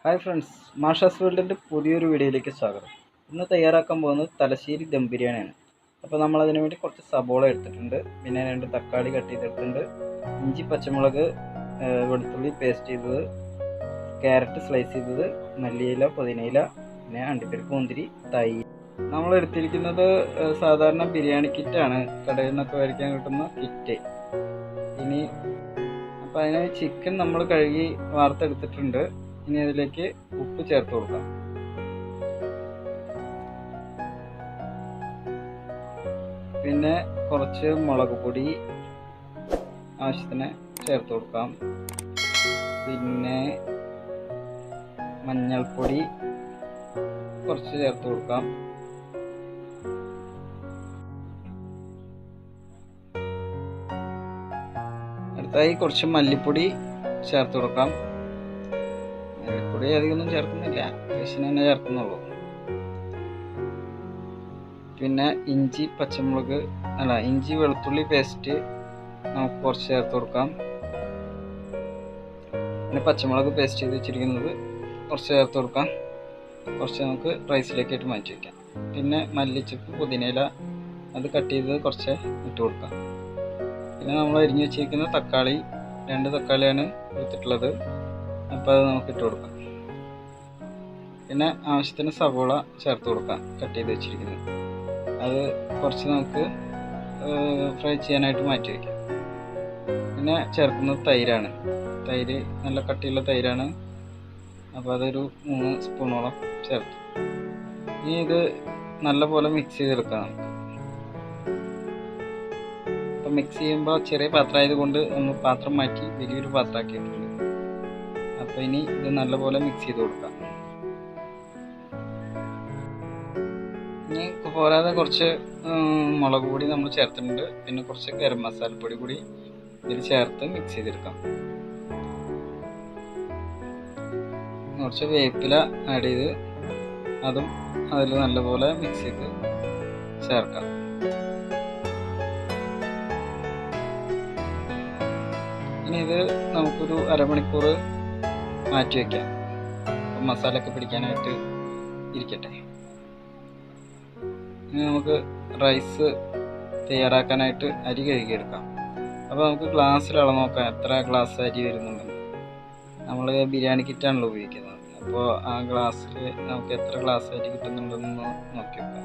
Hi friends, മാഷാസ് വേൾഡിൻ്റെ പുതിയൊരു വീഡിയോയിലേക്ക് സ്വാഗതം. ഇന്ന് തയ്യാറാക്കാൻ പോകുന്നത് തലശ്ശേരി ദം ബിരിയാണിയാണ്. അപ്പോൾ നമ്മളതിനു വേണ്ടി കുറച്ച് സബോള എടുത്തിട്ടുണ്ട്, പിന്നെ 2 തക്കാളി കട്ട് ചെയ്തെടുത്തിട്ടുണ്ട്, ഇഞ്ചി പച്ചമുളക് വെളുത്തുള്ളി പേസ്റ്റ് ചെയ്തത്, ക്യാരറ്റ് സ്ലൈസ് ചെയ്തത്, മല്ലിയില പുതിനയില, പിന്നെ അണ്ടിപ്പരിപ്പ് മുന്തിരി, തൈര്. നമ്മൾ എടുത്തിരിക്കുന്നത് സാധാരണ ബിരിയാണി കിറ്റാണ്, കടയിൽ നിന്നൊക്കെ മേടിക്കാൻ കിട്ടുന്ന കിറ്റ്. ഇനി അപ്പോൾ അതിന് ചിക്കൻ നമ്മൾ കഴുകി വാർത്തെടുത്തിട്ടുണ്ട്. ഇനി അതിലേക്ക് ഉപ്പ് ചേർത്ത് കൊടുക്കാം. പിന്നെ കുറച്ച് മുളക് പൊടി ആവശ്യത്തിന് ചേർത്ത് കൊടുക്കാം. പിന്നെ മഞ്ഞൾപ്പൊടി കുറച്ച് ചേർത്ത് കൊടുക്കാം. അടുത്തായി കുറച്ച് മല്ലിപ്പൊടി ചേർത്ത് കൊടുക്കാം. മല്ലിപ്പൊടി അധികമൊന്നും ചേർക്കുന്നില്ല, ആവശ്യത്തിന് തന്നെ ചേർക്കുന്നുള്ളൂ. പിന്നെ ഇഞ്ചി വെളുത്തുള്ളി പേസ്റ്റ് നമുക്ക് കുറച്ച് ചേർത്ത് കൊടുക്കാം. പിന്നെ പച്ചമുളക് പേസ്റ്റ് ചെയ്ത് വെച്ചിരിക്കുന്നത് കുറച്ച് ചേർത്ത് കൊടുക്കാം. കുറച്ച് നമുക്ക് റൈസിലേക്കായിട്ട് മാറ്റി വയ്ക്കാം. പിന്നെ മല്ലിച്ചപ്പ് പുതിനയില അത് കട്ട് ചെയ്ത് കുറച്ച് ഇട്ട് കൊടുക്കാം. പിന്നെ നമ്മൾ അരിഞ്ഞ് വെച്ചിരിക്കുന്ന തക്കാളി 2 തക്കാളിയാണ് എടുത്തിട്ടുള്ളത്, അപ്പോൾ അത് നമുക്ക് ഇട്ട് കൊടുക്കാം. പിന്നെ ആവശ്യത്തിന് സവോള ചേർത്ത് കൊടുക്കാം, കട്ട് ചെയ്ത് വെച്ചിരിക്കുന്നത്. അത് കുറച്ച് നമുക്ക് ഫ്രൈ ചെയ്യാനായിട്ട് മാറ്റി വയ്ക്കാം. പിന്നെ ചേർക്കുന്നത് തൈരാണ്. തൈര് നല്ല കട്ടിയുള്ള തൈരാണ്, അപ്പോൾ അതൊരു 3 സ്പൂണോളം ചേർത്ത്. ഇനി ഇത് നല്ലപോലെ മിക്സ് ചെയ്തെടുക്കാം നമുക്ക്. അപ്പം മിക്സ് ചെയ്യുമ്പോൾ ചെറിയ പാത്രം ആയതുകൊണ്ട് നമ്മൾ പാത്രം മാറ്റി വലിയൊരു പാത്രമാക്കിയിട്ടുണ്ട്. അപ്പോൾ ഇനി ഇത് നല്ലപോലെ മിക്സ് ചെയ്ത് കൊടുക്കാം. ഇനി പോരാതെ കുറച്ച് മുളക് പൊടി നമ്മൾ ചേർത്തിട്ടുണ്ട്. പിന്നെ കുറച്ച് ഗരം മസാലപ്പൊടി കൂടി ഇതിൽ ചേർത്ത് മിക്സ് ചെയ്തെടുക്കാം. കുറച്ച് വേപ്പില ആഡ് ചെയ്ത് അതും അതിൽ നല്ലപോലെ മിക്സ് ചെയ്ത് ചേർക്കാം. ഇനി ഇത് നമുക്കൊരു അരമണിക്കൂർ മാറ്റി വയ്ക്കാം, മസാലയൊക്കെ പിടിക്കാനായിട്ട് ഇരിക്കട്ടെ. ഇനി നമുക്ക് റൈസ് തയ്യാറാക്കാനായിട്ട് അരി കഴുകിയെടുക്കാം. അപ്പോൾ നമുക്ക് ഗ്ലാസ്സിൽ അളന്ന് നോക്കാം എത്ര ഗ്ലാസ് അരി വരുന്നുണ്ടെന്ന്. നമ്മൾ ബിരിയാണി കിറ്റാണല്ലോ ഉപയോഗിക്കുന്നത്, അപ്പോൾ ആ ഗ്ലാസ്സിൽ നമുക്ക് എത്ര ഗ്ലാസ് അരി കിട്ടുന്നുണ്ടെന്ന് നോക്കി വെക്കാം.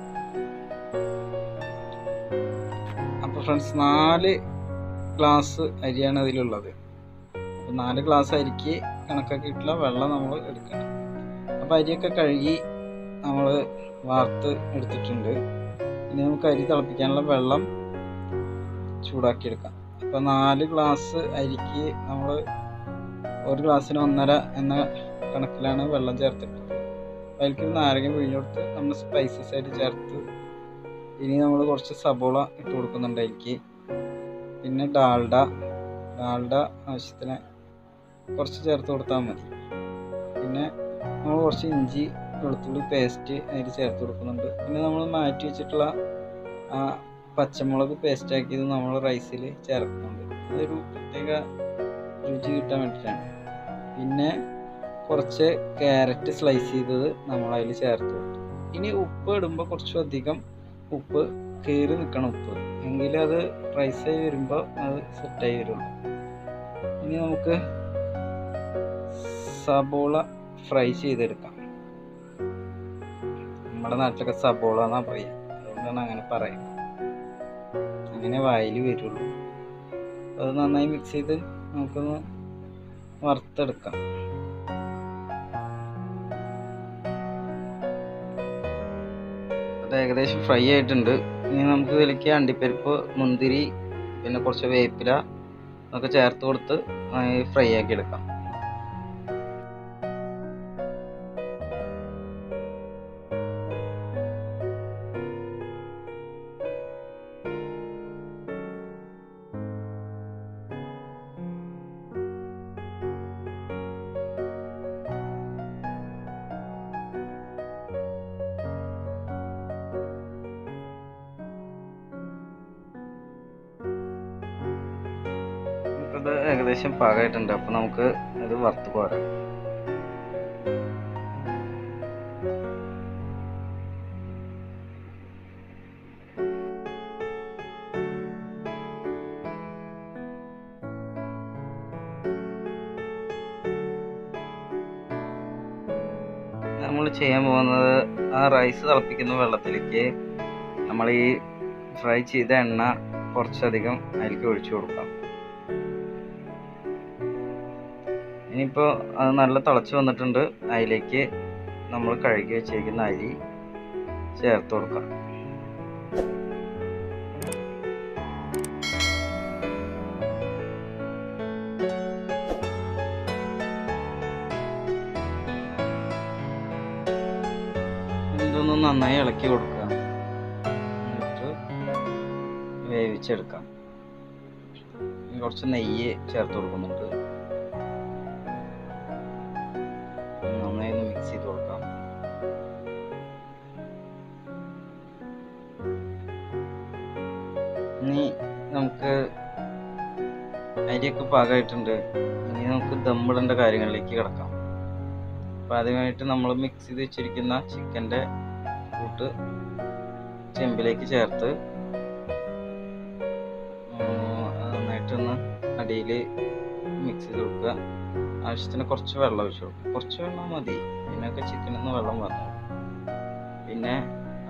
അപ്പോൾ ഫ്രണ്ട്സ്, 4 ഗ്ലാസ് അരിയാണ് അതിലുള്ളത്. അപ്പോൾ 4 ഗ്ലാസ് അരിക്ക് കണക്കാക്കിയിട്ടുള്ള വെള്ളം നമ്മൾ എടുക്കണം. അപ്പോൾ അരിയൊക്കെ കഴുകി നമ്മൾ വാർത്ത് എടുത്തിട്ടുണ്ട്. ഇനി നമുക്ക് അരി തിളപ്പിക്കാനുള്ള വെള്ളം ചൂടാക്കിയെടുക്കാം. അപ്പോൾ 4 ഗ്ലാസ് അരിക്ക് നമ്മൾ 1 ഗ്ലാസ്സിന് 1.5 എന്ന കണക്കിലാണ് വെള്ളം ചേർത്തിട്ടുള്ളത്. അതിലേക്ക് നാരങ്ങ പിഴിഞ്ഞെടുത്ത് നമ്മൾ സ്പൈസസ് ആയിട്ട് ചേർത്ത്. ഇനി നമ്മൾ കുറച്ച് സബോള ഇട്ട് കൊടുക്കുന്നുണ്ട് അതിലേക്ക്. പിന്നെ ഡാൽഡ ആവശ്യത്തിന് കുറച്ച് ചേർത്ത് കൊടുത്താൽ മതി. പിന്നെ നമ്മൾ കുറച്ച് ഇഞ്ചി വെളുത്തുള്ളി പേസ്റ്റ് അതിൽ ചേർത്ത് കൊടുക്കുന്നുണ്ട്. പിന്നെ നമ്മൾ മാറ്റി വെച്ചിട്ടുള്ള പച്ചമുളക് പേസ്റ്റ് ആക്കിയത് നമ്മൾ റൈസിൽ ചേർക്കുന്നുണ്ട്. അതൊരു പ്രത്യേക രുചി കിട്ടാൻ വേണ്ടിയിട്ടാണ്. പിന്നെ കുറച്ച് ക്യാരറ്റ് സ്ലൈസ് ചെയ്തത് നമ്മൾ അതിൽ ചേർത്ത് കൊടുത്തു. ഇനി ഉപ്പ് ഇടുമ്പോൾ കുറച്ചധികം ഉപ്പ് കയറി നിൽക്കണം, ഉപ്പ് എങ്കിലും അത് റൈസായി വരുമ്പോൾ അത് സെറ്റായി വരുള്ളൂ. ഇനി നമുക്ക് സബോള ഫ്രൈ ചെയ്തെടുക്കാം. നമ്മുടെ നാട്ടിലൊക്കെ സബോള എന്നാ പറയുക, അതുകൊണ്ടാണ് അങ്ങനെ പറയുന്നത്. അങ്ങനെ വായിൽ വരുള്ളൂ. അത് നന്നായി മിക്സ് ചെയ്ത് നമുക്കൊന്ന് വറുത്തെടുക്കാം. അത് ഏകദേശം ഫ്രൈ ആയിട്ടുണ്ട്. ഇനി നമുക്ക് ഇതിലേക്ക് അണ്ടിപ്പരിപ്പ് മുന്തിരി പിന്നെ കുറച്ച് വേപ്പില ഒക്കെ ചേർത്ത് കൊടുത്ത് ഫ്രൈ ആക്കി എടുക്കാം. ഇത് ഏകദേശം പാകമായിട്ടുണ്ട്. അപ്പോൾ നമുക്ക് ഇത് വറുത്ത് പോരാം. നമ്മൾ ചെയ്യാൻ പോകുന്നത് ആ റൈസ് തിളപ്പിക്കുന്ന വെള്ളത്തിലേക്ക് നമ്മൾ ഈ ഫ്രൈ ചെയ്ത എണ്ണ കുറച്ചധികം അതിലേക്ക് ഒഴിച്ചു കൊടുക്കാം. ഇനിയിപ്പോൾ അത് നല്ല തിളച്ച് വന്നിട്ടുണ്ട്. അതിലേക്ക് നമ്മൾ കഴുകി വെച്ചിരിക്കുന്ന അരി ചേർത്ത് കൊടുക്കാം. ഇതൊന്ന് നന്നായി ഇളക്കി കൊടുക്കുക. എന്നിട്ട് വേവിച്ചെടുക്കാം. കുറച്ച് നെയ്യ് ചേർത്ത് കൊടുക്കുന്നുണ്ട്. നന്നായി ഒന്ന് മിക്സ് ചെയ്ത് കൊടുക്കാം. ഇനി നമുക്ക് അരിയൊക്കെ പാകമായിട്ടുണ്ട്. ഇനി നമുക്ക് ദമ്മിടേണ്ട കാര്യങ്ങളിലേക്ക് കിടക്കാം. അപ്പോൾ ആദ്യമായിട്ട് നമ്മൾ മിക്സ് ചെയ്ത് വെച്ചിരിക്കുന്ന ചിക്കൻ്റെ കൂട്ട് ചെമ്പിലേക്ക് ചേർത്ത് നന്നായിട്ടൊന്ന് അടിയിൽ മിക്സ് ചെയ്ത് കൊടുക്കുക. ആവശ്യത്തിന് കുറച്ച് വെള്ളം ഒഴിച്ചു കൊടുക്കുക. കുറച്ച് വെള്ളം മതി, പിന്നൊക്കെ ചിക്കനൊന്ന് വെള്ളം വന്നു. പിന്നെ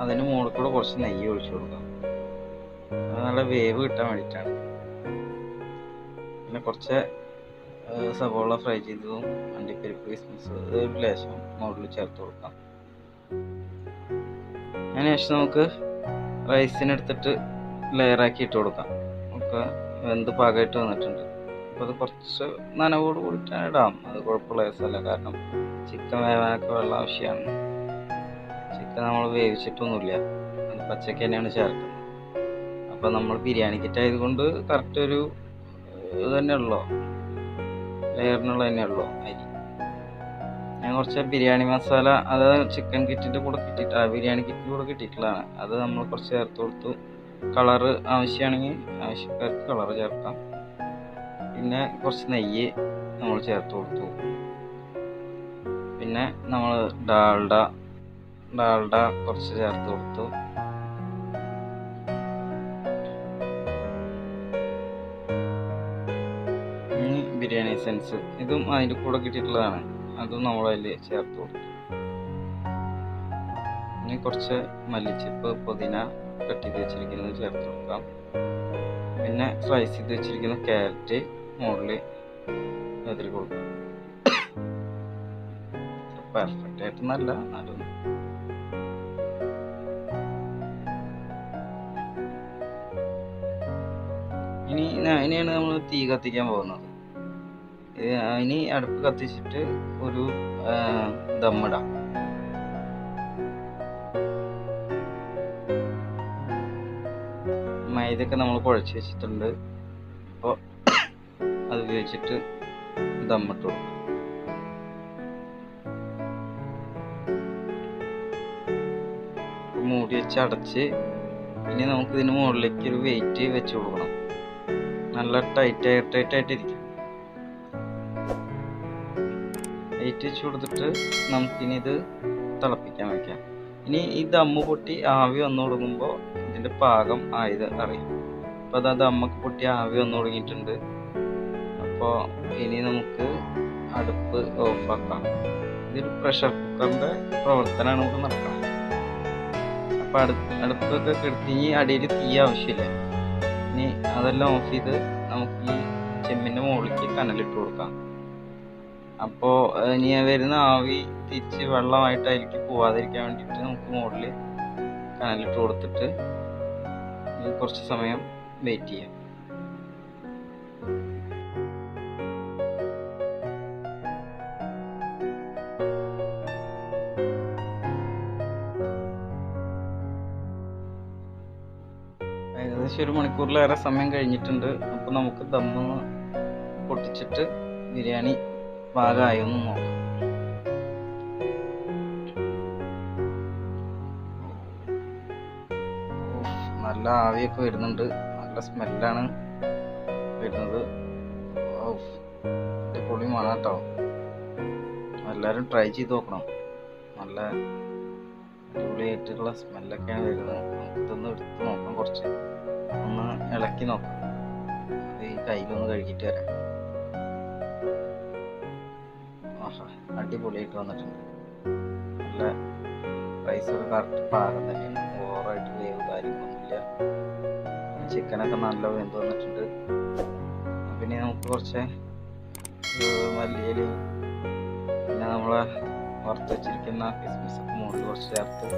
അതിന് മുകളിൽ കൂടെ കുറച്ച് നെയ്യ് ഒഴിച്ചു കൊടുക്കുക. അത് നല്ല വേവ് കിട്ടാൻ വേണ്ടിയിട്ടാണ്. പിന്നെ കുറച്ച് സവോള ഫ്രൈ ചെയ്തതും അണ്ടിപ്പരിപ്പ് കിസ്മിസ് ഒരു ലേശം മുകളിൽ ചേർത്ത് കൊടുക്കാം. അതിനുശേഷം നമുക്ക് റൈസിനെടുത്തിട്ട് ലെയറാക്കി ഇട്ട് കൊടുക്കാം. ഒക്കെ വെന്ത് പാകമായിട്ട് വന്നിട്ടുണ്ട്. അപ്പോൾ അത് കുറച്ച് നനവോട് കൂടിയിട്ടാണ് ഇടാം. അത് കുഴപ്പമുള്ള കേസല്ല. കാരണം ചിക്കൻ വേവാനൊക്കെ വെള്ളം ആവശ്യമാണ്. ചിക്കൻ നമ്മൾ വേവിച്ചിട്ടൊന്നുമില്ല, അത് പച്ചക്ക് തന്നെയാണ് ചേർക്കുന്നത്. അപ്പോൾ നമ്മൾ ബിരിയാണി കിറ്റ് ആയതുകൊണ്ട് കറക്റ്റ് ഒരു ഇത് തന്നെയുള്ളൂ, ലെയറിനുള്ള തന്നെയുള്ളൂ അരി. ഞാൻ കുറച്ച് ബിരിയാണി മസാല അത് ചിക്കൻ കിറ്റിൻ്റെ കൂടെ ബിരിയാണി കിറ്റിൻ്റെ കൂടെ കിട്ടിയിട്ടുള്ളതാണ്. അത് നമ്മൾ കുറച്ച് ചേർത്ത് കൊടുത്തു. കളറ് ആവശ്യമാണെങ്കിൽ ആവശ്യക്കാർക്ക് കളറ് ചേർക്കാം. പിന്നെ കുറച്ച് നെയ്യ് നമ്മൾ ചേർത്ത് കൊടുത്തു. പിന്നെ നമ്മൾ ഡാൽഡ കുറച്ച് ചേർത്ത് കൊടുത്തു. ഇനി ബിരിയാണി എസൻസ് ഇതും അതിൻ്റെ കൂടെ കിട്ടിയിട്ടുള്ളതാണ്. അതും നമ്മൾ അതിൽ ചേർത്ത് കൊടുത്തു. ഇനി കുറച്ച് മല്ലിച്ചപ്പ് പുതിന കട്ട് ചെയ്ത് വെച്ചിരിക്കുന്നത് ചേർത്ത് കൊടുക്കാം. പിന്നെ സ്ലൈസ് ചെയ്ത് വെച്ചിരിക്കുന്ന ക്യാരറ്റ് മുകളിൽ അതിൽ കൊടുക്കാം. പെർഫെക്റ്റ് ആയിട്ട് നല്ല നല്ലത്. ഇനിയാണ് നമ്മൾ തീ കത്തിക്കാൻ പോകുന്നത്. ഇനി അടുപ്പ് കത്തിച്ചിട്ട് ഒരു ദമ്മിടാം. മൈദയൊക്കെ നമ്മൾ കുഴച്ച് വെച്ചിട്ടുണ്ട്. അപ്പോൾ അത് ഉപയോഗിച്ചിട്ട് ദമ്മിട്ട് കൊടുക്കും. മൂടി വെച്ച് അടച്ച് ഇനി നമുക്ക് ഇതിന് മുകളിലേക്ക് ഒരു വെയിറ്റ് വെച്ച് കൊടുക്കണം. നല്ല ടൈറ്റായിട്ടിരിക്കും. വെയിറ്റ് വെച്ച് കൊടുത്തിട്ട് നമുക്കിനി ഇത് തിളപ്പിക്കാൻ വയ്ക്കാം. ഇനി ഈ ദമ്മ് പൊട്ടി ആവി വന്നു തുടങ്ങുമ്പോൾ ഇതിൻ്റെ പാകം ആയത് അറിയാം. അപ്പോൾ അത് ദമ്മൊക്കെ പൊട്ടി ആവി വന്നു തുടങ്ങിയിട്ടുണ്ട്. അപ്പോൾ ഇനി നമുക്ക് അടുപ്പ് ഓഫാക്കാം. ഇതൊരു പ്രഷർ കുക്കറിൻ്റെ പ്രവർത്തനമാണ് ഇവിടെ നടക്കുന്നത്. അപ്പോൾ അടുപ്പൊക്കെ കെടുത്തി അടിയിൽ തീ ആവശ്യമില്ല. ഇനി അതെല്ലാം ഓഫ് ചെയ്ത് നമുക്ക് ഈ ചെമ്മിൻ്റെ മുകളിലേക്ക് കനലിട്ട് കൊടുക്കാം. അപ്പോൾ ഇനി വരുന്ന ആവി തിരിച്ച് വെള്ളമായിട്ട് അതിലേക്ക് പോവാതിരിക്കാൻ വേണ്ടിയിട്ട് നമുക്ക് മുകളിൽ കനലിട്ട് കൊടുത്തിട്ട് കുറച്ച് സമയം വെയിറ്റ് ചെയ്യാം. ഏകദേശം 1 മണിക്കൂറിലേറെ സമയം കഴിഞ്ഞിട്ടുണ്ട്. അപ്പോൾ നമുക്ക് ദമ്മ് പൊട്ടിച്ചിട്ട് ബിരിയാണി പാകമായി ഒന്ന് നോക്കാം. നല്ല ആവിയൊക്കെ വരുന്നുണ്ട്. നല്ല സ്മെല്ലാണ് വരുന്നത്. പൊളി മണം കേട്ടോ. എല്ലാവരും ട്രൈ ചെയ്ത് നോക്കണം. നല്ല അടിപൊളിയായിട്ടുള്ള സ്മെല്ലൊക്കെയാണ് വരുന്നത്. നമുക്കിതൊന്ന് എടുത്ത് നോക്കാം. കുറച്ച് ഒന്ന് ഇളക്കി നോക്കാം. ഈ കയ്യിലൊന്ന് കഴുകിയിട്ട് വരാം. ആഹാ, അടിപൊളിയായിട്ട് വന്നിട്ടുണ്ട്. നല്ല നല്ല റൈസൊക്കെ കറക്റ്റ് പാകം തന്നെയാണ്, ഓവറായിട്ട് വേവ് കാര്യങ്ങളൊന്നുമില്ല. ചിക്കനൊക്കെ നല്ല വെന്ത് വന്നിട്ടുണ്ട്. പിന്നെ നമുക്ക് കുറച്ച് മല്ലിയിലയും പിന്നെ നമ്മളെ വറുത്ത് വെച്ചിരിക്കുന്ന കിസ്മിസൊക്കെ മുകളിൽ കുറച്ച് ചേർത്ത്.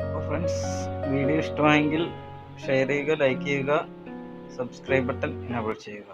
അപ്പോൾ ഫ്രണ്ട്സ്, വീഡിയോ ഇഷ്ടമായെങ്കിൽ ഷെയർ ചെയ്യുക, ലൈക്ക് ചെയ്യുക, സബ്സ്ക്രൈബ് ബട്ടൺ എനേബിൾ ചെയ്യുക.